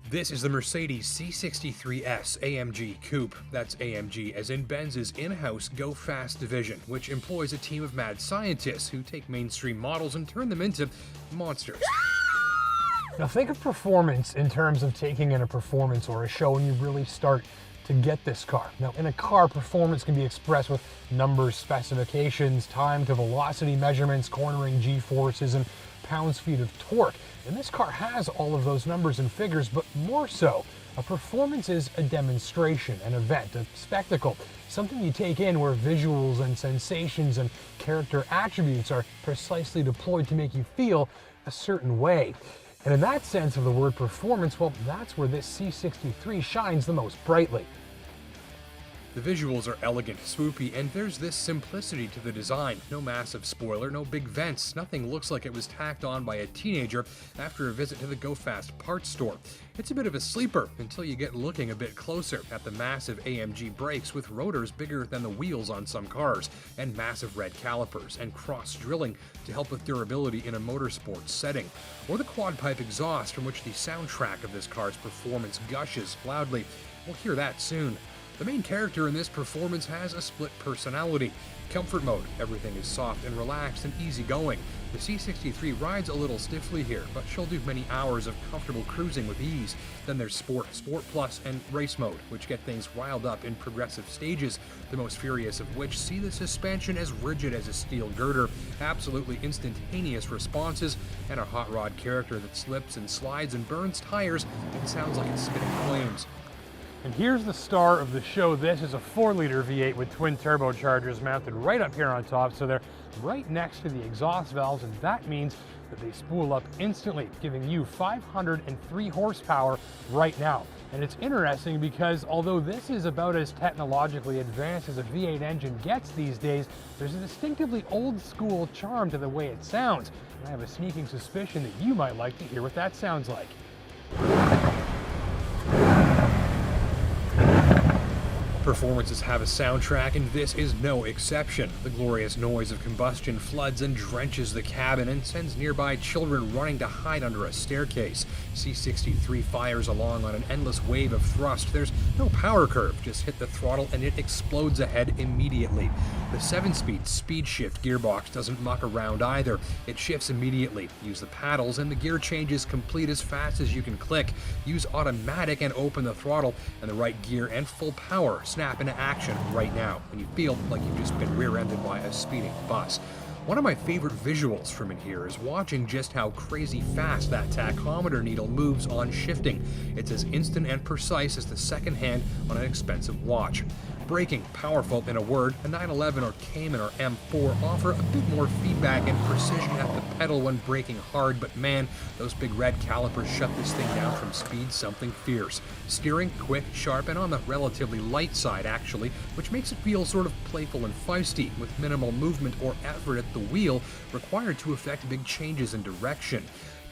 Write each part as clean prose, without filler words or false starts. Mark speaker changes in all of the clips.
Speaker 1: This is the Mercedes C63S AMG Coupe. That's AMG as in Benz's in-house Go Fast division, which employs a team of mad scientists who take mainstream models and turn them into monsters.
Speaker 2: Now think of performance in terms of taking in a performance or a show when you really start to get this car. Now in a car, performance can be expressed with numbers, specifications, time to velocity measurements, cornering G-forces, and pounds-feet of torque. And this car has all of those numbers and figures, but more so. A performance is a demonstration, an event, a spectacle, something you take in where visuals and sensations and character attributes are precisely deployed to make you feel a certain way. And in that sense of the word performance, well, that's where this C63 shines the most brightly.
Speaker 1: The visuals are elegant, swoopy, and there's this simplicity to the design. No massive spoiler, no big vents, nothing looks like it was tacked on by a teenager after a visit to the Go Fast parts store. It's a bit of a sleeper until you get looking a bit closer at the massive AMG brakes with rotors bigger than the wheels on some cars, and massive red calipers, and cross-drilling to help with durability in a motorsports setting, or the quad-pipe exhaust from which the soundtrack of this car's performance gushes loudly. We'll hear that soon. The main character in this performance has a split personality. Comfort mode, everything is soft and relaxed and easygoing. The C63 rides a little stiffly here, but she'll do many hours of comfortable cruising with ease. Then there's Sport, Sport Plus, and Race mode, which get things riled up in progressive stages, the most furious of which see the suspension as rigid as a steel girder, absolutely instantaneous responses, and a hot rod character that slips and slides and burns tires and sounds like it's spitting flames.
Speaker 2: And here's the star of the show. This is a 4-liter V8 with twin turbochargers mounted right up here on top, so they're right next to the exhaust valves, and that means that they spool up instantly, giving you 503 horsepower right now. And it's interesting because although this is about as technologically advanced as a V8 engine gets these days, there's a distinctively old school charm to the way it sounds. And I have a sneaking suspicion that you might like to hear what that sounds like.
Speaker 1: Performances have a soundtrack, and this is no exception. The glorious noise of combustion floods and drenches the cabin and sends nearby children running to hide under a staircase. C63 fires along on an endless wave of thrust. There's no power curve, just hit the throttle and it explodes ahead immediately. The 7-speed speed shift gearbox doesn't muck around either. It shifts immediately. Use the paddles and the gear changes complete as fast as you can click. Use automatic and open the throttle, and the right gear and full power snap into action right now, and you feel like you've just been rear-ended by a speeding bus. One of my favorite visuals from in here is watching just how crazy fast that tachometer needle moves on shifting. It's as instant and precise as the second hand on an expensive watch. Braking, powerful in a word, a 911 or Cayman or M4 offer a bit more feedback and precision at the pedal when braking hard, but man, those big red calipers shut this thing down from speed something fierce. Steering, quick, sharp, and on the relatively light side actually, which makes it feel sort of playful and feisty, with minimal movement or effort at the wheel required to effect big changes in direction.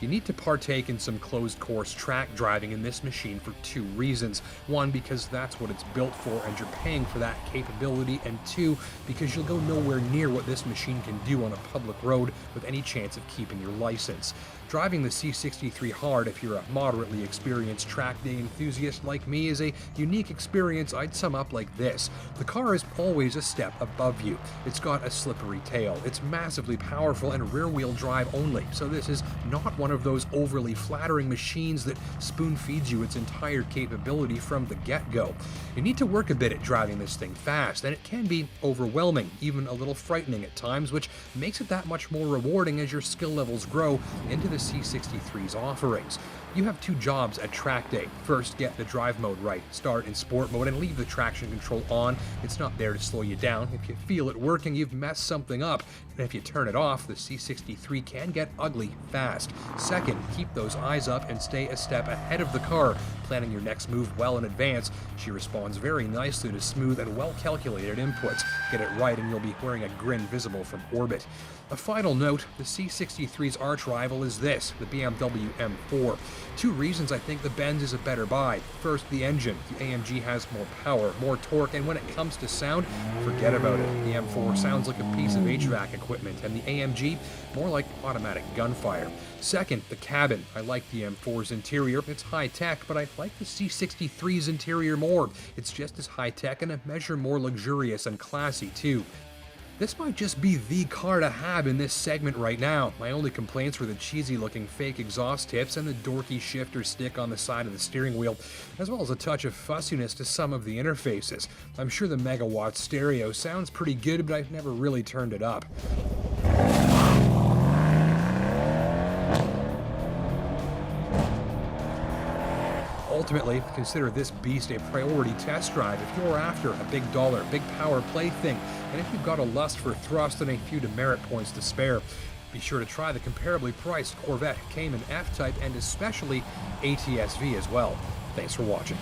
Speaker 1: You need to partake in some closed course track driving in this machine for 2 reasons. 1, because that's what it's built for and you're paying for that capability, and 2, because you'll go nowhere near what this machine can do on a public road with any chance of keeping your license. Driving the C63 hard if you're a moderately experienced track day enthusiast like me is a unique experience I'd sum up like this. The car is always a step above you. It's got a slippery tail. It's massively powerful and rear-wheel drive only, so this is not one of those overly flattering machines that spoon-feeds you its entire capability from the get-go. You need to work a bit at driving this thing fast, and it can be overwhelming, even a little frightening at times, which makes it that much more rewarding as your skill levels grow into the C63's offerings. You have 2 jobs at track day. First, get the drive mode right. Start in sport mode and leave the traction control on. It's not there to slow you down. If you feel it working, you've messed something up. And if you turn it off, the C63 can get ugly fast. Second, keep those eyes up and stay a step ahead of the car. planning your next move well in advance, she responds very nicely to smooth and well-calculated inputs. Get it right and you'll be wearing a grin visible from orbit. A final note, the C63's arch rival is this, the BMW M4. Two reasons I think the Benz is a better buy. First, the engine. The AMG has more power, more torque, and when it comes to sound, forget about it. The M4 sounds like a piece of HVAC equipment, and the AMG more like automatic gunfire. Second, the cabin. I like the M4's interior. It's high-tech, but I like the C63's interior more. It's just as high-tech and a measure more luxurious and classy, too. This might just be the car to have in this segment right now. My only complaints were the cheesy-looking fake exhaust tips and the dorky shifter stick on the side of the steering wheel, as well as a touch of fussiness to some of the interfaces. I'm sure the megawatt stereo sounds pretty good, but I've never really turned it up. Ultimately, consider this beast a priority test drive if you're after a big dollar, big power plaything, and if you've got a lust for thrust and a few demerit points to spare. Be sure to try the comparably priced Corvette, Cayman F-Type, and especially ATS-V as well. Thanks for watching.